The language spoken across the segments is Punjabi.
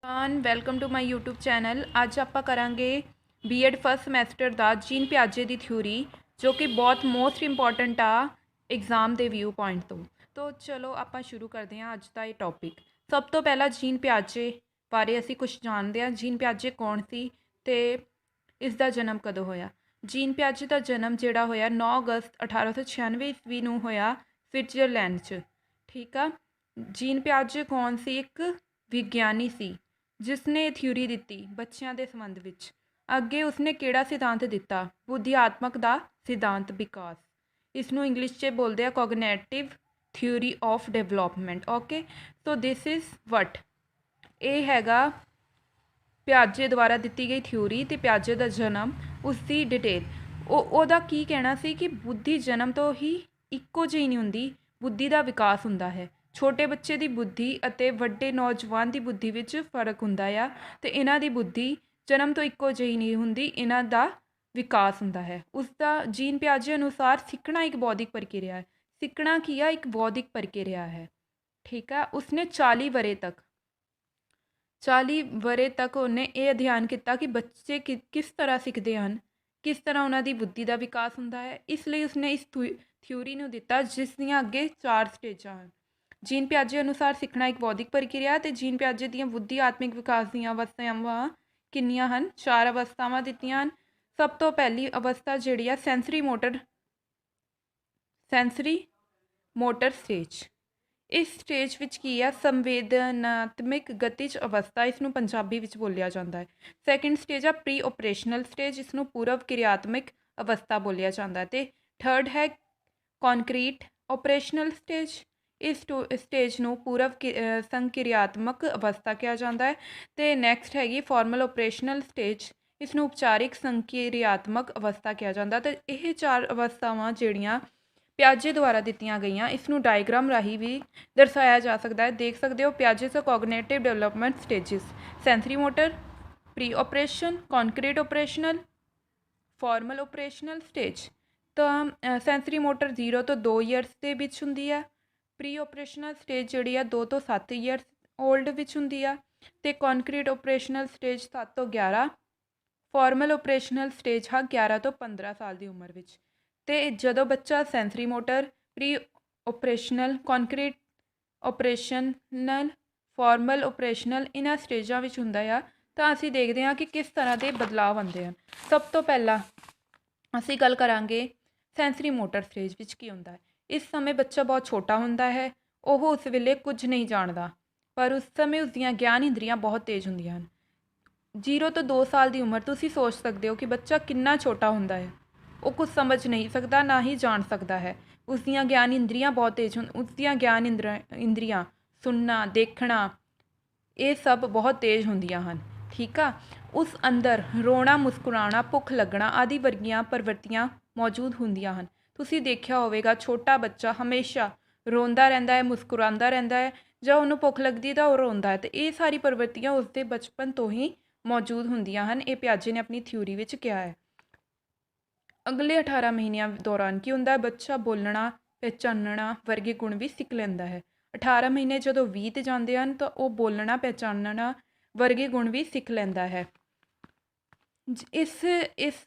Welcome to my YouTube channel. ਅੱਜ ਆਪਾਂ ਕਰਾਂਗੇ ਬੀਐਡ ਫਸਟ ਸਮੈਸਟਰ ਦਾ ਜੀਨ ਪਿਆਜੇ ਦੀ ਥਿਊਰੀ, ਜੋ ਕਿ ਬਹੁਤ ਮੋਸਟ ਇੰਪੋਰਟੈਂਟ ਆ ਐਗਜ਼ਾਮ ਦੇ ਵਿਊ ਪੁਆਇੰਟ ਤੋਂ ਚਲੋ ਆਪਾਂ ਸ਼ੁਰੂ ਕਰਦੇ ਹਾਂ ਅੱਜ ਦਾ ਇਹ ਟੌਪਿਕ। ਸਭ ਤੋਂ ਪਹਿਲਾਂ ਜੀਨ ਪਿਆਜੇ ਬਾਰੇ ਅਸੀਂ ਕੁਝ ਜਾਣਦੇ ਹਾਂ। ਜੀਨ ਪਿਆਜੇ ਕੌਣ ਸੀ ਅਤੇ ਇਸ ਦਾ ਜਨਮ ਕਦੋਂ ਹੋਇਆ। ਜੀਨ ਪਿਆਜੇ ਦਾ ਜਨਮ ਜਿਹੜਾ ਹੋਇਆ 9 ਅਗਸਤ 1896 ਈਸਵੀ ਨੂੰ ਹੋਇਆ ਸਵਿਟਜ਼ਰਲੈਂਡ 'ਚ। ਠੀਕ ਆ। ਜੀਨ ਪਿਆਜੇ ਕੌਣ ਸੀ? ਇੱਕ ਵਿਗਿਆਨੀ ਸੀ ਜਿਸ ਨੇ ਥਿਊਰੀ ਦਿੱਤੀ ਬੱਚਿਆਂ ਦੇ ਸੰਬੰਧ ਵਿੱਚ। ਅੱਗੇ ਉਸਨੇ ਕਿਹੜਾ ਸਿਧਾਂਤ ਦਿੱਤਾ? ਬੁੱਧੀਆਤਮਕ ਦਾ ਸਿਧਾਂਤ ਵਿਕਾਸ। ਇਸ ਨੂੰ ਇੰਗਲਿਸ਼ 'ਚ ਬੋਲਦੇ ਆ cognitive theory of development. Okay, so this is what. ਇਹ ਹੈਗਾ ਪਿਆਜੇ ਦੁਆਰਾ ਦਿੱਤੀ ਗਈ ਥਿਊਰੀ ਅਤੇ ਪਿਆਜੇ ਦਾ ਜਨਮ, ਉਸਦੀ ਡਿਟੇਲ। ਉਹਦਾ ਕੀ ਕਹਿਣਾ ਸੀ ਕਿ ਬੁੱਧੀ ਜਨਮ ਤੋਂ ਹੀ ਇੱਕੋ ਜਿਹੀ ਨਹੀਂ ਹੁੰਦੀ, ਬੁੱਧੀ ਦਾ ਵਿਕਾਸ ਹੁੰਦਾ ਹੈ। ਛੋਟੇ ਬੱਚੇ ਦੀ ਬੁੱਧੀ ਅਤੇ ਵੱਡੇ ਨੌਜਵਾਨ ਦੀ ਬੁੱਧੀ ਵਿੱਚ ਫਰਕ ਹੁੰਦਾ ਆ, ਅਤੇ ਇਹਨਾਂ ਦੀ ਬੁੱਧੀ ਜਨਮ ਤੋਂ ਇੱਕੋ ਜਿਹੀ ਨਹੀਂ ਹੁੰਦੀ, ਇਹਨਾਂ ਦਾ ਵਿਕਾਸ ਹੁੰਦਾ ਹੈ। ਉਸਦਾ ਜੀਨ ਪਿਆਜੇ ਅਨੁਸਾਰ ਸਿੱਖਣਾ ਇੱਕ ਬੌਧਿਕ ਪ੍ਰਕਿਰਿਆ ਹੈ। ਸਿੱਖਣਾ ਕੀ ਆ? ਇੱਕ ਬੌਧਿਕ ਪ੍ਰਕਿਰਿਆ ਹੈ। ਠੀਕ ਆ। ਉਸਨੇ 40 ਵਰ੍ਹੇ ਤੱਕ ਉਹਨੇ ਇਹ ਅਧਿਐਨ ਕੀਤਾ ਕਿ ਬੱਚੇ ਕਿਸ ਤਰ੍ਹਾਂ ਸਿੱਖਦੇ ਹਨ, ਕਿਸ ਤਰ੍ਹਾਂ ਉਹਨਾਂ ਦੀ ਬੁੱਧੀ ਦਾ ਵਿਕਾਸ ਹੁੰਦਾ ਹੈ। ਇਸ ਲਈ ਉਸਨੇ ਇਸ ਥਿਊਰੀ ਨੂੰ ਦਿੱਤਾ, ਜਿਸ ਦੀਆਂ ਅੱਗੇ 4 ਸਟੇਜਾਂ ਹਨ। ਜੀਨ ਪਿਆਜੇ ਅਨੁਸਾਰ ਸਿੱਖਣਾ ਇੱਕ ਬੌਧਿਕ ਪ੍ਰਕਿਰਿਆ, ਅਤੇ ਜੀਨ ਪਿਆਜੇ ਦੀਆਂ ਬੁੱਧੀ ਆਤਮਿਕ ਵਿਕਾਸ ਦੀਆਂ ਅਵਸਥਾਵਾਂ ਕਿੰਨੀਆਂ ਹਨ? 4 ਅਵਸਥਾਵਾਂ ਦਿੱਤੀਆਂ ਹਨ। ਸਭ ਤੋਂ ਪਹਿਲੀ ਅਵਸਥਾ ਜਿਹੜੀ ਆ ਸੈਂਸਰੀ ਮੋਟਰ ਸਟੇਜ। ਇਸ ਸਟੇਜ ਵਿੱਚ ਕੀ ਆ? ਸੰਵੇਦਨਾਤਮਿਕ ਗਤਿਜ ਅਵਸਥਾ, ਇਸ ਨੂੰ ਪੰਜਾਬੀ ਵਿੱਚ ਬੋਲਿਆ ਜਾਂਦਾ ਹੈ। ਸੈਕਿੰਡ ਸਟੇਜ ਆ ਪ੍ਰੀ ਓਪਰੇਸ਼ਨਲ ਸਟੇਜ, ਇਸ ਨੂੰ ਪੂਰਵ ਕਿਰਿਆਤਮਿਕ ਅਵਸਥਾ ਬੋਲਿਆ ਜਾਂਦਾ ਹੈ। ਅਤੇ ਥਰਡ ਹੈ ਕੌਨਕਰੀਟ ਓਪਰੇਸ਼ਨਲ ਸਟੇਜ। ਇਸ ਸਟੇਜ ਨੂੰ ਪੂਰਵ ਸੰਕਿਰਿਆਤਮਕ ਅਵਸਥਾ ਕਿਹਾ ਜਾਂਦਾ ਹੈ। ਅਤੇ ਨੈਕਸਟ ਹੈਗੀ ਫਾਰਮਲ ਓਪਰੇਸ਼ਨਲ ਸਟੇਜ, ਇਸ ਨੂੰ ਉਪਚਾਰਿਕ ਸੰਕਿਰਿਆਤਮਕ ਅਵਸਥਾ ਕਿਹਾ ਜਾਂਦਾ। ਅਤੇ ਇਹ 4 ਅਵਸਥਾਵਾਂ ਜਿਹੜੀਆਂ ਪਿਆਜੇ ਦੁਆਰਾ ਦਿੱਤੀਆਂ ਗਈਆਂ, ਇਸ ਨੂੰ ਡਾਇਗ੍ਰਾਮ ਰਾਹੀਂ ਵੀ ਦਰਸਾਇਆ ਜਾ ਸਕਦਾ ਹੈ। ਦੇਖ ਸਕਦੇ ਹੋ Piaget's cognitive development stages: sensory motor, pre operation, concrete operational, formal operational stage. ਤਾਂ ਸੈਂਸਰੀ ਮੋਟਰ 0 ਤੋਂ 2 ਈਅਰਸ ਦੇ ਵਿੱਚ ਹੁੰਦੀ ਆ। ਪ੍ਰੀ ਓਪਰੇਸ਼ਨਲ ਸਟੇਜ ਜਿਹੜੀ ਆ 2 ਤੋਂ 7 ਈਅਰਸ ਓਲਡ ਵਿੱਚ ਹੁੰਦੀ ਆ। ਅਤੇ ਕੌਨਕਰੀਟ ਓਪਰੇਸ਼ਨਲ ਸਟੇਜ 7 ਤੋਂ 11। ਫਾਰਮਲ ਓਪਰੇਸ਼ਨਲ ਸਟੇਜ ਹਾਂ 11 ਤੋਂ 15 ਸਾਲ ਦੀ ਉਮਰ ਵਿੱਚ। ਅਤੇ ਜਦੋਂ ਬੱਚਾ sensory motor, pre ਓਪਰੇਸ਼ਨਲ, ਕੌਨਕਰੀਟ operational, formal ਓਪਰੇਸ਼ਨਲ ਇਹਨਾਂ ਸਟੇਜਾਂ ਵਿੱਚ ਹੁੰਦਾ ਆ, ਤਾਂ ਅਸੀਂ ਦੇਖਦੇ ਹਾਂ ਕਿ ਕਿਸ ਤਰ੍ਹਾਂ ਦੇ ਬਦਲਾਅ ਆਉਂਦੇ ਹਨ। ਸਭ ਤੋਂ ਪਹਿਲਾਂ ਅਸੀਂ ਗੱਲ ਕਰਾਂਗੇ ਸੈਂਸਰੀ ਮੋਟਰ ਸਟੇਜ ਵਿੱਚ ਕੀ ਹੁੰਦਾ ਹੈ। ਇਸ ਸਮੇਂ ਬੱਚਾ ਬਹੁਤ ਛੋਟਾ ਹੁੰਦਾ ਹੈ, ਉਹ ਉਸ ਵੇਲੇ ਕੁਝ ਨਹੀਂ ਜਾਣਦਾ, ਪਰ ਉਸ ਸਮੇਂ ਉਸਦੀਆਂ ਗਿਆਨ ਇੰਦਰੀਆਂ ਬਹੁਤ ਤੇਜ਼ ਹੁੰਦੀਆਂ ਹਨ। 0 ਤੋਂ 2 ਸਾਲ ਦੀ ਉਮਰ, ਤੁਸੀਂ ਸੋਚ ਸਕਦੇ ਹੋ ਕਿ ਬੱਚਾ ਕਿੰਨਾ ਛੋਟਾ ਹੁੰਦਾ ਹੈ। ਉਹ ਕੁਝ ਸਮਝ ਨਹੀਂ ਸਕਦਾ, ਨਾ ਹੀ ਜਾਣ ਸਕਦਾ ਹੈ। ਉਸਦੀਆਂ ਗਿਆਨ ਇੰਦਰੀਆਂ ਬਹੁਤ ਤੇਜ਼ ਉਸਦੀਆਂ ਗਿਆਨ ਇੰਦਰੀਆਂ ਸੁਣਨਾ, ਦੇਖਣਾ, ਇਹ ਸਭ ਬਹੁਤ ਤੇਜ਼ ਹੁੰਦੀਆਂ ਹਨ। ਠੀਕ ਆ। ਉਸ ਅੰਦਰ ਰੋਣਾ, ਮੁਸਕਰਾਉਣਾ, ਭੁੱਖ ਲੱਗਣਾ ਆਦਿ ਵਰਗੀਆਂ ਪ੍ਰਵਿਰਤੀਆਂ ਮੌਜੂਦ ਹੁੰਦੀਆਂ ਹਨ। ਤੁਸੀਂ ਦੇਖਿਆ ਹੋਵੇਗਾ ਛੋਟਾ ਬੱਚਾ ਹਮੇਸ਼ਾ ਰੋਂਦਾ ਰਹਿੰਦਾ ਹੈ, ਮੁਸਕਰਾਉਂਦਾ ਰਹਿੰਦਾ ਹੈ, ਜਾਂ ਉਹਨੂੰ ਭੁੱਖ ਲੱਗਦੀ ਤਾਂ ਉਹ ਰੋਂਦਾ ਹੈ। ਅਤੇ ਇਹ ਸਾਰੀ ਪ੍ਰਵਿਰਤੀਆਂ ਉਸਦੇ ਬਚਪਨ ਤੋਂ ਹੀ ਮੌਜੂਦ ਹੁੰਦੀਆਂ ਹਨ। ਇਹ ਪਿਆਜੇ ਨੇ ਆਪਣੀ ਥਿਊਰੀ ਵਿੱਚ ਕਿਹਾ ਹੈ। ਅਗਲੇ 18 ਮਹੀਨਿਆਂ ਦੌਰਾਨ ਕੀ ਹੁੰਦਾ ਹੈ? ਬੱਚਾ ਬੋਲਣਾ, ਪਹਿਚਾਨਣਾ ਵਰਗੇ ਗੁਣ ਵੀ ਸਿੱਖ ਲੈਂਦਾ ਹੈ। 18 ਮਹੀਨੇ ਜਦੋਂ ਬੀਤ ਜਾਂਦੇ ਹਨ ਤਾਂ ਉਹ ਬੋਲਣਾ, ਪਹਿਚਾਨਣਾ ਵਰਗੇ ਗੁਣ ਵੀ ਸਿੱਖ ਲੈਂਦਾ ਹੈ। ਇਸ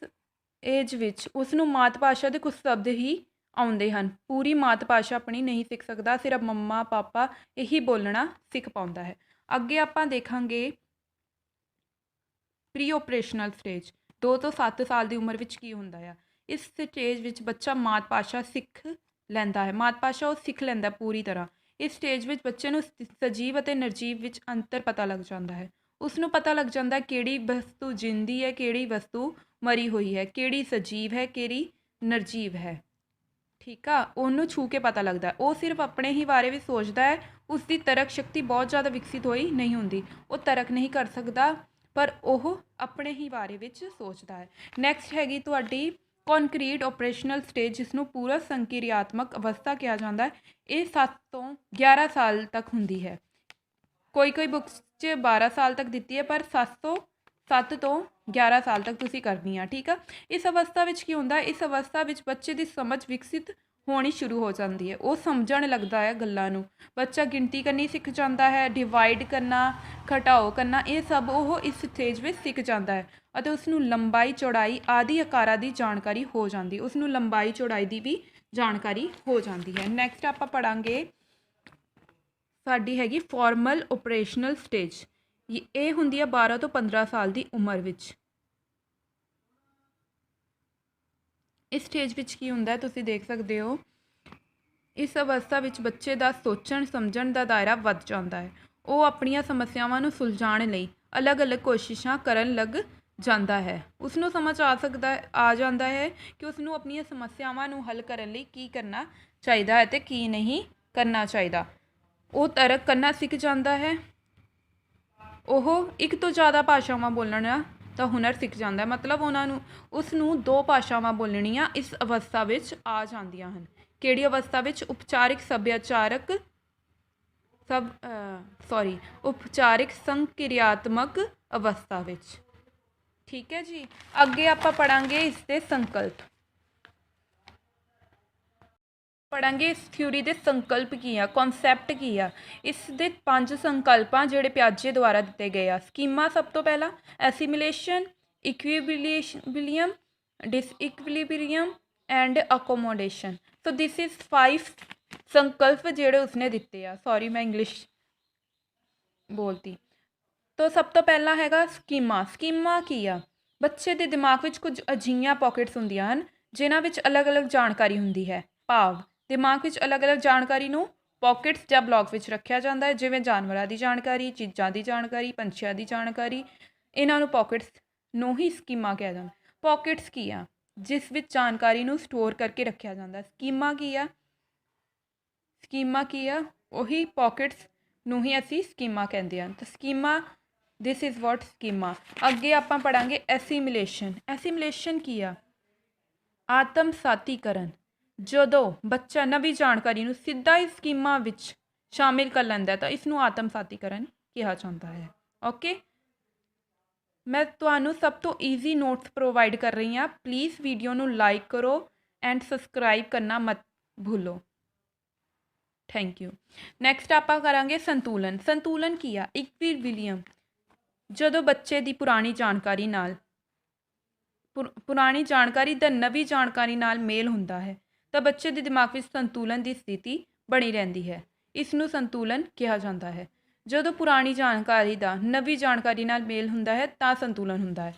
ਏਜ ਵਿੱਚ ਉਸ ਨੂੰ ਮਾਤ ਭਾਸ਼ਾ ਦੇ ਕੁਝ ਸ਼ਬਦ ਹੀ ਆਉਂਦੇ ਹਨ। ਪੂਰੀ ਮਾਤ ਭਾਸ਼ਾ ਆਪਣੀ ਨਹੀਂ ਸਿੱਖ ਸਕਦਾ, ਸਿਰਫ ਮੰਮਾ ਪਾਪਾ ਇਹੀ ਬੋਲਣਾ ਸਿੱਖ ਪਾਉਂਦਾ ਹੈ। ਅੱਗੇ ਆਪਾਂ ਦੇਖਾਂਗੇ ਪ੍ਰੀ ਓਪਰੇਸ਼ਨਲ ਸਟੇਜ। 2 ਤੋਂ 7 ਸਾਲ ਦੀ ਉਮਰ ਵਿੱਚ ਕੀ ਹੁੰਦਾ ਆ? ਇਸ ਸਟੇਜ ਵਿੱਚ ਬੱਚਾ ਮਾਤ ਭਾਸ਼ਾ ਸਿੱਖ ਲੈਂਦਾ ਹੈ। ਮਾਤ ਭਾਸ਼ਾ ਉਹ ਸਿੱਖ ਲੈਂਦਾ ਪੂਰੀ ਤਰ੍ਹਾਂ। ਇਸ ਸਟੇਜ ਵਿੱਚ ਬੱਚੇ ਨੂੰ ਸਜੀਵ ਅਤੇ ਨਿਰਜੀਵ ਵਿੱਚ ਅੰਤਰ ਪਤਾ ਲੱਗ ਜਾਂਦਾ ਹੈ। ਉਸ ਨੂੰ ਪਤਾ ਲੱਗ ਜਾਂਦਾ ਕਿਹੜੀ ਵਸਤੂ ਜਿੰਦੀ ਹੈ, ਕਿਹੜੀ ਵਸਤੂ ਮਰੀ ਹੋਈ ਹੈ, ਕਿਹੜੀ ਸਜੀਵ ਹੈ, ਕਿਹੜੀ ਨਿਰਜੀਵ ਹੈ। ਠੀਕ ਆ। ਉਹਨੂੰ ਛੂ ਕੇ ਪਤਾ ਲੱਗਦਾ। ਉਹ ਸਿਰਫ ਆਪਣੇ ਹੀ ਬਾਰੇ ਵਿੱਚ ਸੋਚਦਾ ਹੈ। ਉਸਦੀ ਤਰਕ ਸ਼ਕਤੀ ਬਹੁਤ ਜ਼ਿਆਦਾ ਵਿਕਸਿਤ ਹੋਈ ਨਹੀਂ ਹੁੰਦੀ। ਉਹ ਤਰਕ ਨਹੀਂ ਕਰ ਸਕਦਾ, ਪਰ ਉਹ ਆਪਣੇ ਹੀ ਬਾਰੇ ਵਿੱਚ ਸੋਚਦਾ ਹੈ। ਨੈਕਸਟ ਹੈਗੀ ਤੁਹਾਡੀ ਕੌਨਕਰੀਟ ਓਪਰੇਸ਼ਨਲ ਸਟੇਜ, ਜਿਸ ਨੂੰ ਪੂਰਵ ਸੰਕਿਰਿਆਤਮਕ ਅਵਸਥਾ ਕਿਹਾ ਜਾਂਦਾ ਹੈ। ਇਹ 7 ਤੋਂ 11 ਸਾਲ ਤੱਕ ਹੁੰਦੀ ਹੈ। ਕੋਈ ਬੁੱਕਸ 'ਚ 12 ਸਾਲ ਤੱਕ ਦਿੱਤੀ ਹੈ, ਪਰ 7 ਤੋਂ 11 ਸਾਲ ਤੱਕ ਤੁਸੀਂ ਕਰਨੀ ਆ। ਠੀਕ ਆ। ਇਸ ਅਵਸਥਾ ਵਿੱਚ ਕੀ ਹੁੰਦਾ? ਇਸ ਅਵਸਥਾ ਵਿੱਚ ਬੱਚੇ ਦੀ ਸਮਝ ਵਿਕਸਿਤ ਹੋਣੀ ਸ਼ੁਰੂ ਹੋ ਜਾਂਦੀ ਹੈ। ਉਹ ਸਮਝਣ ਲੱਗਦਾ ਹੈ ਗੱਲਾਂ ਨੂੰ। ਬੱਚਾ ਗਿਣਤੀ ਕਰਨੀ ਸਿੱਖ ਜਾਂਦਾ ਹੈ, ਡਿਵਾਈਡ ਕਰਨਾ, ਘਟਾਓ ਕਰਨਾ, ਇਹ ਸਭ ਉਹ ਇਸ ਸਟੇਜ ਵਿੱਚ ਸਿੱਖ ਜਾਂਦਾ ਹੈ ਅਤੇ ਉਸਨੂੰ ਲੰਬਾਈ ਚੌੜਾਈ ਆਦਿ ਆਕਾਰਾਂ ਦੀ ਜਾਣਕਾਰੀ ਹੋ ਜਾਂਦੀ, ਉਸਨੂੰ ਲੰਬਾਈ ਚੌੜਾਈ ਦੀ ਵੀ ਜਾਣਕਾਰੀ ਹੋ ਜਾਂਦੀ ਹੈ। ਨੈਕਸਟ ਆਪਾਂ ਪੜ੍ਹਾਂਗੇ, ਸਾਡੀ ਹੈਗੀ ਫਾਰਮਲ ਓਪਰੇਸ਼ਨਲ ਸਟੇਜ। ਇਹ ਹੁੰਦੀ ਹੈ 12 ਤੋਂ 15 ਸਾਲ ਦੀ ਉਮਰ ਵਿੱਚ। ਇਸ ਸਟੇਜ ਵਿੱਚ ਕੀ ਹੁੰਦਾ ਹੈ ਤੁਸੀਂ ਦੇਖ ਸਕਦੇ ਹੋ। ਇਸ ਅਵਸਥਾ ਵਿੱਚ ਬੱਚੇ ਦਾ ਸੋਚਣ ਸਮਝਣ ਦਾ ਦਾਇਰਾ ਵੱਧ ਜਾਂਦਾ ਹੈ। ਉਹ ਆਪਣੀਆਂ ਸਮੱਸਿਆਵਾਂ ਨੂੰ ਸੁਲਝਾਉਣ ਲਈ ਅਲੱਗ-ਅਲੱਗ ਕੋਸ਼ਿਸ਼ਾਂ ਕਰਨ ਲੱਗ ਜਾਂਦਾ ਹੈ। ਉਸਨੂੰ ਸਮਝ ਆ ਜਾਂਦਾ ਹੈ ਕਿ ਉਸਨੂੰ ਆਪਣੀਆਂ ਸਮੱਸਿਆਵਾਂ ਨੂੰ ਹੱਲ ਕਰਨ ਲਈ ਕੀ ਕਰਨਾ ਚਾਹੀਦਾ ਹੈ ਅਤੇ ਕੀ ਨਹੀਂ ਕਰਨਾ ਚਾਹੀਦਾ। ਉਹ ਤਰਕ ਕਰਨਾ ਸਿੱਖ ਜਾਂਦਾ ਹੈ। ਉਹ ਇੱਕ ਤੋਂ ਜ਼ਿਆਦਾ ਭਾਸ਼ਾਵਾਂ ਬੋਲਣਾ ਦਾ ਹੁਨਰ ਸਿੱਖ ਜਾਂਦਾ ਹੈ। ਮਤਲਬ ਉਸਨੂੰ 2 ਭਾਸ਼ਾਵਾਂ ਬੋਲਣੀਆਂ ਇਸ ਅਵਸਥਾ ਵਿੱਚ ਆ ਜਾਂਦੀਆਂ ਹਨ। ਕਿਹੜੀ ਅਵਸਥਾ ਵਿੱਚ? ਉਪਚਾਰਿਕ ਸੰਕਿਰਿਆਤਮਕ ਅਵਸਥਾ ਵਿੱਚ। ਠੀਕ ਹੈ ਜੀ। ਅੱਗੇ ਆਪਾਂ ਪੜਾਂਗੇ ਇਸ ਦੇ ਸੰਕਲਪ। ਪੜਾਂਗੇ ਇਸ ਥਿਊਰੀ ਦੇ ਸੰਕਲਪ ਕੀ ਆ, ਕਨਸੈਪਟ ਕੀ ਆ। ਇਸ ਦੇ 5 ਸੰਕਲਪਾਂ ਜਿਹੜੇ ਪਿਆਜੇ ਦੁਆਰਾ ਦਿੱਤੇ ਗਏ ਆ। ਸਕੀਮਾ ਸਭ ਤੋਂ ਪਹਿਲਾਂ, assimilation, equilibrium, disequilibrium and accommodation. So this is 5 ਸੰਕਲਪ ਜਿਹੜੇ ਉਸਨੇ ਦਿੱਤੇ ਆ। ਸੌਰੀ ਮੈਂ ਇੰਗਲਿਸ਼ ਬੋਲਤੀ। ਤੋ ਸਭ ਤੋਂ ਪਹਿਲਾਂ ਹੈਗਾ ਸਕੀਮਾ। ਸਕੀਮਾ ਕੀ ਆ? ਬੱਚੇ ਦੇ ਦਿਮਾਗ ਵਿੱਚ ਕੁਝ ਅਜਿਹੀਆਂ ਪਾਕਟਸ ਹੁੰਦੀਆਂ ਹਨ ਜਿਨ੍ਹਾਂ ਵਿੱਚ ਅਲੱਗ-ਅਲੱਗ ਜਾਣਕਾਰੀ ਹੁੰਦੀ ਹੈ। ਭਾਵ ਦਿਮਾਗ ਵਿੱਚ ਅਲੱਗ-ਅਲੱਗ ਜਾਣਕਾਰੀ ਨੂੰ ਪਾਕਟਸ ਜਾਂ ਬਲੌਕ ਵਿੱਚ ਰੱਖਿਆ ਜਾਂਦਾ ਹੈ, ਜਿਵੇਂ ਜਾਨਵਰਾਂ ਦੀ ਜਾਣਕਾਰੀ, ਚੀਜ਼ਾਂ ਦੀ ਜਾਣਕਾਰੀ, ਪੰਛੀਆਂ ਦੀ ਜਾਣਕਾਰੀ। ਇਹਨਾਂ ਨੂੰ ਪਾਕਟਸ ਨੂੰ ਹੀ ਸਕੀਮਾ ਕਿਹਾ ਜਾਂਦਾ। ਪਾਕਟਸ ਕੀ ਆ? ਜਿਸ ਵਿੱਚ ਜਾਣਕਾਰੀ ਨੂੰ ਸਟੋਰ ਕਰਕੇ ਰੱਖਿਆ ਜਾਂਦਾ। ਸਕੀਮਾ ਕੀ ਆ? ਸਕੀਮਾ ਕੀ ਆ? ਉਹੀ ਪਾਕਟਸ ਨੂੰ ਹੀ ਅਸੀਂ ਸਕੀਮਾ ਕਹਿੰਦੇ ਹਾਂ। ਤਾਂ ਸਕੀਮਾ, ਦਿਸ ਇਜ਼ ਵਾਟ ਸਕੀਮਾ। ਅੱਗੇ ਆਪਾਂ ਪੜਾਂਗੇ ਐਸੀਮਿਲੇਸ਼ਨ। ਐਸੀਮਿਲੇਸ਼ਨ ਕੀ ਆ? ਆਤਮਸਾਤੀਕਰਨ। ਜਦੋਂ ਬੱਚਾ ਨਵੀਂ ਜਾਣਕਾਰੀ ਨੂੰ ਸਿੱਧਾ ਹੀ ਸਕੀਮਾ ਵਿੱਚ ਸ਼ਾਮਿਲ ਕਰ ਲੈਂਦਾ ਤਾਂ ਇਸ ਨੂੰ ਆਤਮਸਾਤੀਕਰਨ ਕਿਹਾ ਜਾਂਦਾ ਹੈ। ਓਕੇ, ਮੈਂ ਤੁਹਾਨੂੰ ਸਭ ਤੋਂ ਈਜ਼ੀ ਨੋਟਸ ਪ੍ਰੋਵਾਈਡ ਕਰ ਰਹੀ ਹਾਂ। ਪਲੀਜ਼ ਵੀਡੀਓ ਨੂੰ ਲਾਈਕ ਕਰੋ ਐਂਡ ਸਬਸਕ੍ਰਾਈਬ ਕਰਨਾ ਮਤ ਭੁੱਲੋ। Thank you. ਨੈਕਸਟ ਆਪਾਂ ਕਰਾਂਗੇ ਸੰਤੁਲਨ। ਸੰਤੁਲਨ ਕੀ ਆ? ਇਕੁਇਲਿਬਰੀਅਮ। ਜਦੋਂ ਬੱਚੇ ਦੀ ਪੁਰਾਣੀ ਜਾਣਕਾਰੀ ਦਾ ਨਵੀਂ ਜਾਣਕਾਰੀ ਨਾਲ ਮੇਲ ਹੁੰਦਾ ਹੈ ਤਾਂ ਬੱਚੇ ਦੇ ਦਿਮਾਗ ਵਿੱਚ ਸੰਤੁਲਨ ਦੀ ਸਥਿਤੀ ਬਣੀ ਰਹਿੰਦੀ ਹੈ। ਇਸ ਨੂੰ ਸੰਤੁਲਨ ਕਿਹਾ ਜਾਂਦਾ ਹੈ। ਜਦੋਂ ਪੁਰਾਣੀ ਜਾਣਕਾਰੀ ਦਾ ਨਵੀਂ ਜਾਣਕਾਰੀ ਨਾਲ ਮੇਲ ਹੁੰਦਾ ਹੈ ਤਾਂ ਸੰਤੁਲਨ ਹੁੰਦਾ ਹੈ।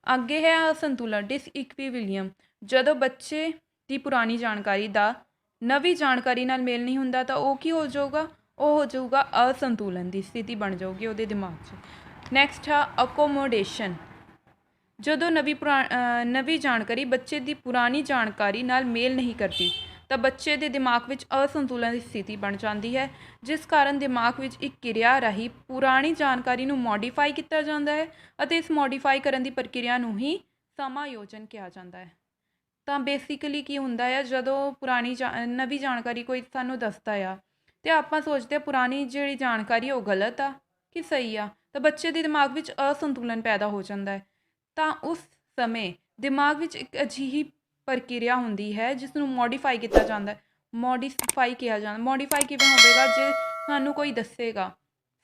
ਅੱਗੇ ਹੈ ਅਸੰਤੁਲਨ, ਡਿਸਇਕੁਇਲਿਬਰੀਅਮ। ਜਦੋਂ ਬੱਚੇ ਦੀ ਪੁਰਾਣੀ ਜਾਣਕਾਰੀ ਦਾ ਨਵੀਂ ਜਾਣਕਾਰੀ ਨਾਲ ਮੇਲ ਨਹੀਂ ਹੁੰਦਾ ਤਾਂ ਉਹ ਕੀ ਹੋ ਜਾਊਗਾ? ਉਹ ਹੋ ਜਾਊਗਾ ਅਸੰਤੁਲਨ ਦੀ ਸਥਿਤੀ ਬਣ ਜਾਊਗੀ ਉਹਦੇ ਦਿਮਾਗ 'ਚ। ਨੈਕਸਟ ਹੈ ਅਕੋਮੋਡੇਸ਼ਨ। ਜਦੋਂ ਨਵੀਂ ਜਾਣਕਾਰੀ ਬੱਚੇ ਦੀ ਪੁਰਾਣੀ ਜਾਣਕਾਰੀ ਨਾਲ ਮੇਲ ਨਹੀਂ ਕਰਦੀ ਤਾਂ ਬੱਚੇ ਦੇ ਦਿਮਾਗ ਵਿੱਚ ਅਸੰਤੁਲਨ ਦੀ ਸਥਿਤੀ ਬਣ ਜਾਂਦੀ ਹੈ, ਜਿਸ ਕਾਰਨ ਦਿਮਾਗ ਵਿੱਚ ਇੱਕ ਕਿਰਿਆ ਰਾਹੀਂ ਪੁਰਾਣੀ ਜਾਣਕਾਰੀ ਨੂੰ ਮੋਡੀਫਾਈ ਕੀਤਾ ਜਾਂਦਾ ਹੈ ਅਤੇ ਇਸ ਮੋਡੀਫਾਈ ਕਰਨ ਦੀ ਪ੍ਰਕਿਰਿਆ ਨੂੰ ਹੀ ਸਮਾਯੋਜਨ ਕਿਹਾ ਜਾਂਦਾ ਹੈ। ਤਾਂ ਬੇਸਿਕਲੀ ਕੀ ਹੁੰਦਾ ਆ, ਜਦੋਂ ਨਵੀਂ ਜਾਣਕਾਰੀ ਕੋਈ ਸਾਨੂੰ ਦੱਸਦਾ ਆ ਅਤੇ ਆਪਾਂ ਸੋਚਦੇ ਹਾਂ ਪੁਰਾਣੀ ਜਿਹੜੀ ਜਾਣਕਾਰੀ ਉਹ ਗਲਤ ਆ ਕਿ ਸਹੀ ਆ, ਤਾਂ ਬੱਚੇ ਦੇ ਦਿਮਾਗ ਵਿੱਚ ਅਸੰਤੁਲਨ ਪੈਦਾ ਹੋ ਜਾਂਦਾ ਹੈ। ਤਾਂ ਉਸ ਸਮੇਂ ਦਿਮਾਗ ਵਿੱਚ ਇੱਕ ਅਜਿਹੀ ਪ੍ਰਕਿਰਿਆ ਹੁੰਦੀ ਹੈ ਜਿਸ ਨੂੰ ਮੋਡੀਫਾਈ ਕੀਤਾ ਜਾਂਦਾ ਹੈ। ਮੋਡੀਫਾਈ ਕਿਹਾ ਜਾਂਦਾ। ਮੋਡੀਫਾਈ ਕਿਵੇਂ ਹੋਵੇਗਾ? ਜੇ ਸਾਨੂੰ ਕੋਈ ਦੱਸੇਗਾ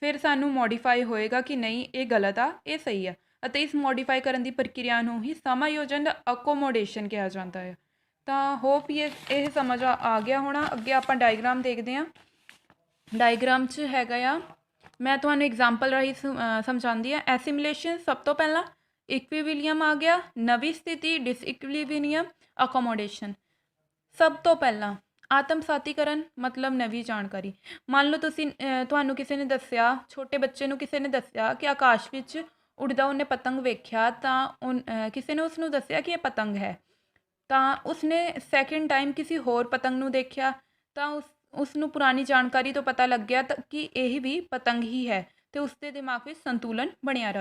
ਫਿਰ ਸਾਨੂੰ ਮੋਡੀਫਾਈ ਹੋਏਗਾ ਕਿ ਨਹੀਂ ਇਹ ਗਲਤ ਆ, ਇਹ ਸਹੀ ਆ, ਅਤੇ ਇਸ ਮੋਡੀਫਾਈ ਕਰਨ ਦੀ ਪ੍ਰਕਿਰਿਆ ਨੂੰ ਹੀ ਸਮਾਯੋਜਨ ਅਕੋਮੋਡੇਸ਼ਨ ਕਿਹਾ ਜਾਂਦਾ ਹੈ। ਤਾਂ ਹੋਪ ਇਹ ਸਮਝ ਆ ਗਿਆ ਹੋਣਾ। ਅੱਗੇ ਆਪਾਂ ਡਾਇਗਰਾਮ ਦੇਖਦੇ ਹਾਂ। ਡਾਇਗਰਾਮ 'ਚ ਹੈਗਾ ਆ, ਮੈਂ ਤੁਹਾਨੂੰ ਐਗਜ਼ਾਮਪਲ ਰਾਹੀਂ ਸਮਝਾਉਂਦੀ ਹਾਂ। ਐਸੀਮਿਲੇਸ਼ਨ ਸਭ ਤੋਂ ਪਹਿਲਾਂ, ਇਕੁਇਲਿਬਰੀਅਮ ਆ ਗਿਆ, ਨਵੀਂ ਸਥਿਤੀ ਡਿਸਇਕੁਇਲਿਬਰੀਅਮ, ਅਕੋਮੋਡੇਸ਼ਨ। ਸਭ ਤੋਂ ਪਹਿਲਾਂ ਆਤਮਸਾਤੀਕਰਨ ਮਤਲਬ ਨਵੀਂ ਜਾਣਕਾਰੀ। ਮੰਨ ਲਓ ਤੁਹਾਨੂੰ ਕਿਸੇ ਨੇ ਦੱਸਿਆ, ਛੋਟੇ ਬੱਚੇ ਨੂੰ ਕਿਸੇ ਨੇ ਦੱਸਿਆ ਕਿ ਆਕਾਸ਼ ਵਿੱਚ ਉੱਡਦਾ ਉਹਨੇ ਪਤੰਗ ਵੇਖਿਆ, ਤਾਂ ਕਿਸੇ ਨੇ ਉਸਨੂੰ ਦੱਸਿਆ ਕਿ ਇਹ ਪਤੰਗ ਹੈ। ਤਾਂ ਉਸਨੇ ਸੈਕਿੰਡ ਟਾਈਮ ਕਿਸੇ ਹੋਰ ਪਤੰਗ ਨੂੰ ਦੇਖਿਆ ਤਾਂ ਉਸਨੂੰ ਪੁਰਾਣੀ ਜਾਣਕਾਰੀ ਤੋਂ ਪਤਾ ਲੱਗਿਆ ਤਾਂ ਕਿ ਇਹ ਵੀ ਪਤੰਗ ਹੀ ਹੈ ਅਤੇ ਉਸਦੇ ਦਿਮਾਗ ਵਿੱਚ ਸੰਤੁਲਨ ਬਣਿਆ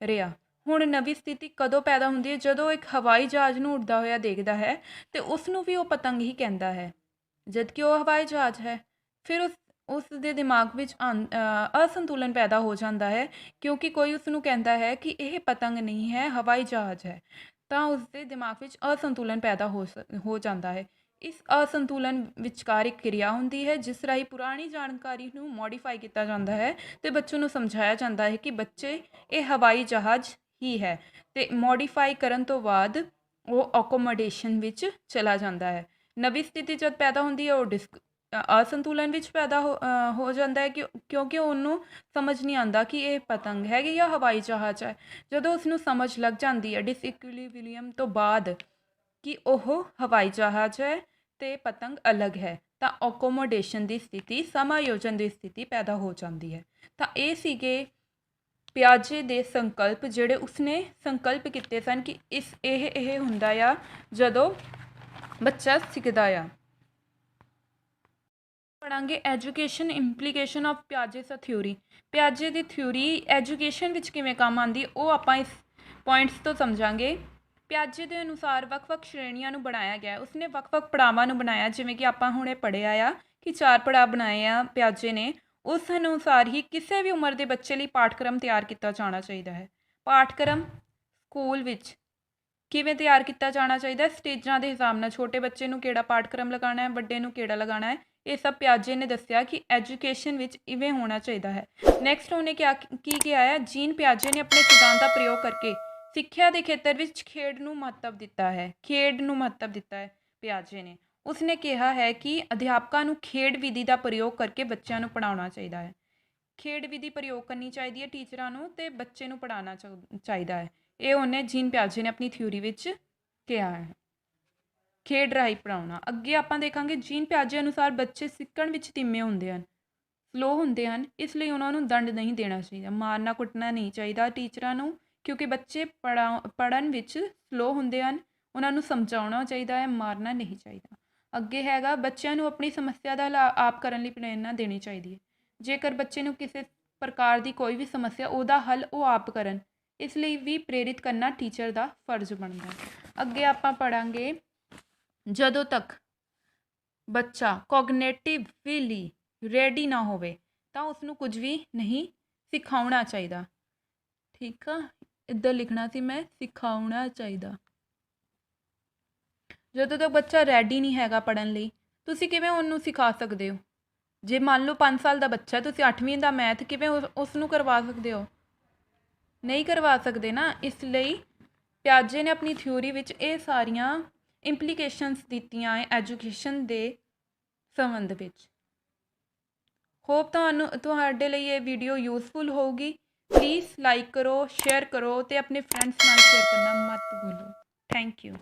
ਰਿਹਾ। ਹੁਣ ਨਵੀਂ ਸਥਿਤੀ ਕਦੋਂ ਪੈਦਾ ਹੁੰਦੀ ਹੈ? ਜਦੋਂ ਇੱਕ ਹਵਾਈ ਜਹਾਜ਼ ਨੂੰ ਉੱਡਦਾ ਹੋਇਆ ਦੇਖਦਾ ਹੈ ਅਤੇ ਉਸਨੂੰ ਵੀ ਉਹ ਪਤੰਗ ਹੀ ਕਹਿੰਦਾ ਹੈ, ਜਦਕਿ ਉਹ ਹਵਾਈ ਜਹਾਜ਼ ਹੈ। ਫਿਰ ਉਸ ਦੇ ਦਿਮਾਗ ਵਿੱਚ ਅਸੰਤੁਲਨ ਪੈਦਾ ਹੋ ਜਾਂਦਾ ਹੈ, ਕਿਉਂਕਿ ਕੋਈ ਉਸਨੂੰ ਕਹਿੰਦਾ ਹੈ ਕਿ ਇਹ ਪਤੰਗ ਨਹੀਂ ਹੈ, ਹਵਾਈ ਜਹਾਜ਼ ਹੈ। ਤਾਂ ਉਸਦੇ ਦਿਮਾਗ ਵਿੱਚ ਅਸੰਤੁਲਨ ਪੈਦਾ ਹੋ ਜਾਂਦਾ ਹੈ। ਇਸ ਅਸੰਤੁਲਨ ਵਿਚਕਾਰ ਇੱਕ ਕਿਰਿਆ ਹੁੰਦੀ ਹੈ ਜਿਸ ਰਾਹੀਂ ਪੁਰਾਣੀ ਜਾਣਕਾਰੀ ਨੂੰ ਮੋਡੀਫਾਈ ਕੀਤਾ ਜਾਂਦਾ ਹੈ ਅਤੇ ਬੱਚੇ ਨੂੰ ਸਮਝਾਇਆ ਜਾਂਦਾ ਹੈ ਕਿ ਬੱਚੇ ਇਹ ਹਵਾਈ ਜਹਾਜ਼ ਹੀ ਹੈ ਅਤੇ ਮੋਡੀਫਾਈ ਕਰਨ ਤੋਂ ਬਾਅਦ ਉਹ ਅਕੋਮੋਡੇਸ਼ਨ ਵਿੱਚ ਚਲਾ ਜਾਂਦਾ ਹੈ। ਨਵੀਂ ਸਥਿਤੀ ਜਦ ਪੈਦਾ ਹੁੰਦੀ ਹੈ ਉਹ ਅਸੰਤੁਲਨ ਵਿੱਚ ਪੈਦਾ ਹੋ ਜਾਂਦਾ ਹੈ ਕਿਉਂਕਿ ਉਹਨੂੰ ਸਮਝ ਨਹੀਂ ਆਉਂਦਾ ਕਿ ਇਹ ਪਤੰਗ ਹੈਗੀ ਜਾਂ ਹਵਾਈ ਜਹਾਜ਼ ਹੈ। ਜਦੋਂ ਉਸਨੂੰ ਸਮਝ ਲੱਗ ਜਾਂਦੀ ਹੈ ਡਿਸਇਕੁਇਲੀਬ੍ਰੀਅਮ ਤੋਂ ਬਾਅਦ ਕਿ ਉਹ ਹਵਾਈ ਜਹਾਜ਼ ਹੈ ਅਤੇ ਪਤੰਗ ਅਲੱਗ ਹੈ ਤਾਂ ਅਕੋਮੋਡੇਸ਼ਨ ਦੀ ਸਥਿਤੀ ਸਮਾਯੋਜਨ ਦੀ ਸਥਿਤੀ ਪੈਦਾ ਹੋ ਜਾਂਦੀ ਹੈ। ਤਾਂ ਇਹ ਸੀਗੇ ਪਿਆਜੇ ਦੇ ਸੰਕਲਪ ਜਿਹੜੇ ਉਸਨੇ ਸੰਕਲਪ ਕੀਤੇ ਸਨ ਕਿ ਇਹ ਹੁੰਦਾ ਆ ਜਦੋਂ ਬੱਚਾ ਸਿੱਖਦਾ ਆ। ਪੜਾਂਗੇ ਐਜੂਕੇਸ਼ਨ ਇੰਪਲੀਕੇਸ਼ਨ ਆਫ ਪਿਆਜੇ's ਥਿਊਰੀ। ਪਿਆਜੇ ਦੀ ਥਿਊਰੀ ਐਜੂਕੇਸ਼ਨ ਵਿੱਚ ਕਿਵੇਂ ਕੰਮ ਆਉਂਦੀ ਉਹ ਆਪਾਂ ਇਸ ਪੁਆਇੰਟਸ ਤੋਂ ਸਮਝਾਂਗੇ। ਪਿਆਜੇ ਦੇ ਅਨੁਸਾਰ ਵੱਖ-ਵੱਖ ਸ਼੍ਰੇਣੀਆਂ ਨੂੰ ਬਣਾਇਆ ਗਿਆ। ਉਸਨੇ ਵੱਖ-ਵੱਖ ਪੜਾਵਾਂ ਨੂੰ ਬਣਾਇਆ ਜਿਵੇਂ ਕਿ ਆਪਾਂ ਹੁਣੇ ਪੜ੍ਹਿਆ ਆ ਕਿ 4 ਪੜਾਅ ਬਣਾਏ ਆ ਪਿਆਜੇ ਨੇ। ਉਸ ਅਨੁਸਾਰ ਹੀ ਕਿਸੇ ਵੀ ਉਮਰ ਦੇ ਬੱਚੇ ਲਈ ਪਾਠਕ੍ਰਮ ਤਿਆਰ ਕੀਤਾ ਜਾਣਾ ਚਾਹੀਦਾ ਹੈ। ਪਾਠਕ੍ਰਮ ਸਕੂਲ ਵਿੱਚ ਕਿਵੇਂ ਤਿਆਰ ਕੀਤਾ ਜਾਣਾ ਚਾਹੀਦਾ ਸਟੇਜਾਂ ਦੇ ਹਿਸਾਬ ਨਾਲ ਛੋਟੇ ਬੱਚੇ ਨੂੰ ਕਿਹੜਾ ਪਾਠਕ੍ਰਮ ਲਗਾਉਣਾ ਹੈ ਵੱਡੇ ਨੂੰ ਕਿਹੜਾ ਲਗਾਉਣਾ ਹੈ ਇਹ ਸਭ ਪਿਆਜੇ ਨੇ ਦੱਸਿਆ ਕਿ ਐਜੂਕੇਸ਼ਨ ਵਿੱਚ ਇਵੇਂ ਹੋਣਾ ਚਾਹੀਦਾ ਹੈ। ਨੈਕਸਟ ਉਹਨੇ ਕੀ ਕਿਹਾ ਹੈ ਜੀਨ ਪਿਆਜੇ ਨੇ ਆਪਣੇ ਸਿਧਾਂਤ ਦਾ ਪ੍ਰਯੋਗ ਕਰਕੇ ਸਿੱਖਿਆ ਦੇ ਖੇਤਰ ਵਿੱਚ ਖੇਡ ਨੂੰ ਮਹੱਤਵ ਦਿੱਤਾ ਹੈ। ਖੇਡ ਨੂੰ ਮਹੱਤਵ ਦਿੱਤਾ ਹੈ ਪਿਆਜੇ ਨੇ। ਉਸਨੇ ਕਿਹਾ ਹੈ ਕਿ ਅਧਿਆਪਕਾਂ ਨੂੰ ਖੇਡ ਵਿਧੀ ਦਾ ਪ੍ਰਯੋਗ ਕਰਕੇ ਬੱਚਿਆਂ ਨੂੰ ਪੜ੍ਹਾਉਣਾ ਚਾਹੀਦਾ ਹੈ। ਖੇਡ ਵਿਧੀ ਪ੍ਰਯੋਗ ਕਰਨੀ ਚਾਹੀਦੀ ਹੈ ਟੀਚਰਾਂ ਨੂੰ ਅਤੇ ਬੱਚੇ ਨੂੰ ਪੜ੍ਹਾਉਣਾ ਚਾਹੀਦਾ ਹੈ। ਇਹ ਉਹਨੇ ਜੀਨ ਪਿਆਜੇ ਨੇ ਆਪਣੀ ਥਿਊਰੀ ਵਿੱਚ ਕਿਹਾ ਹੈ ਖੇਡ ਰਾਹੀਂ ਪੜ੍ਹਾਉਣਾ। ਅੱਗੇ ਆਪਾਂ ਦੇਖਾਂਗੇ ਜੀਨ ਪਿਆਜੇ ਅਨੁਸਾਰ ਬੱਚੇ ਸਿੱਖਣ ਵਿੱਚ ਧੀਮੇ ਹੁੰਦੇ ਹਨ ਸਲੋ ਹੁੰਦੇ ਹਨ ਇਸ ਲਈ ਉਹਨਾਂ ਨੂੰ ਦੰਡ ਨਹੀਂ ਦੇਣਾ ਚਾਹੀਦਾ ਮਾਰਨਾ ਕੁੱਟਣਾ ਨਹੀਂ ਚਾਹੀਦਾ ਟੀਚਰਾਂ ਨੂੰ ਕਿਉਂਕਿ ਬੱਚੇ ਪੜ੍ਹਨ ਵਿੱਚ ਸਲੋ ਹੁੰਦੇ ਹਨ ਉਹਨਾਂ ਨੂੰ ਸਮਝਾਉਣਾ ਚਾਹੀਦਾ ਹੈ ਮਾਰਨਾ ਨਹੀਂ ਚਾਹੀਦਾ। ਅੱਗੇ ਹੈਗਾ ਬੱਚਿਆਂ ਨੂੰ ਆਪਣੀ ਸਮੱਸਿਆ ਦਾ ਹੱਲ ਆਪ ਕਰਨ ਲਈ ਪ੍ਰੇਰਨਾ ਦੇਣੀ ਚਾਹੀਦੀ ਹੈ। ਜੇਕਰ ਬੱਚੇ ਨੂੰ ਕਿਸੇ ਪ੍ਰਕਾਰ ਦੀ ਕੋਈ ਵੀ ਸਮੱਸਿਆ ਉਹਦਾ ਹੱਲ ਉਹ ਆਪ ਕਰਨ ਇਸ ਲਈ ਵੀ ਪ੍ਰੇਰਿਤ ਕਰਨਾ ਟੀਚਰ ਦਾ ਫਰਜ਼ ਬਣਦਾ ਹੈ। ਅੱਗੇ ਆਪਾਂ ਪੜ੍ਹਾਂਗੇ ਜਦੋਂ ਤੱਕ ਬੱਚਾ ਕੋਗਨੇਟਿਵਲੀ ਰੈਡੀ ਨਾ ਹੋਵੇ ਤਾਂ ਉਸਨੂੰ ਕੁਝ ਵੀ ਨਹੀਂ ਸਿਖਾਉਣਾ ਚਾਹੀਦਾ। ਠੀਕ ਆ ਇੱਦਾਂ ਲਿਖਣਾ ਸੀ ਮੈਂ ਸਿਖਾਉਣਾ ਚਾਹੀਦਾ। ਜਦੋਂ ਤੱਕ ਬੱਚਾ ਰੈਡੀ ਨਹੀਂ ਹੈਗਾ ਪੜ੍ਹਨ ਲਈ ਤੁਸੀਂ ਕਿਵੇਂ ਉਹਨੂੰ ਸਿਖਾ ਸਕਦੇ ਹੋ। ਜੇ ਮੰਨ ਲਓ 5 ਸਾਲ ਦਾ ਬੱਚਾ ਤੁਸੀਂ 8ਵੀਂ ਦਾ ਮੈਥ ਕਿਵੇਂ ਉਸ ਨੂੰ ਕਰਵਾ ਸਕਦੇ ਹੋ ਨਹੀਂ ਕਰਵਾ ਸਕਦੇ ਨਾ। ਇਸ ਲਈ ਪਿਆਜੇ ਨੇ ਆਪਣੀ ਥਿਊਰੀ ਵਿੱਚ ਇਹ ਸਾਰੀਆਂ ਇੰਪਲੀਕੇਸ਼ਨਸ ਦਿੱਤੀਆਂ ਹੈ ਐਜੂਕੇਸ਼ਨ ਦੇ ਸੰਬੰਧ ਵਿੱਚ। ਹੋਪ ਤੁਹਾਡੇ ਲਈ ਇਹ ਵੀਡੀਓ ਯੂਜ਼ਫੁਲ ਹੋਊਗੀ। ਪਲੀਜ਼ ਲਾਈਕ ਕਰੋ ਸ਼ੇਅਰ ਕਰੋ ਅਤੇ ਆਪਣੇ ਫਰੈਂਡਸ ਨਾਲ ਸ਼ੇਅਰ ਕਰਨਾ ਮਤ ਭੁੱਲੋ। Thank you.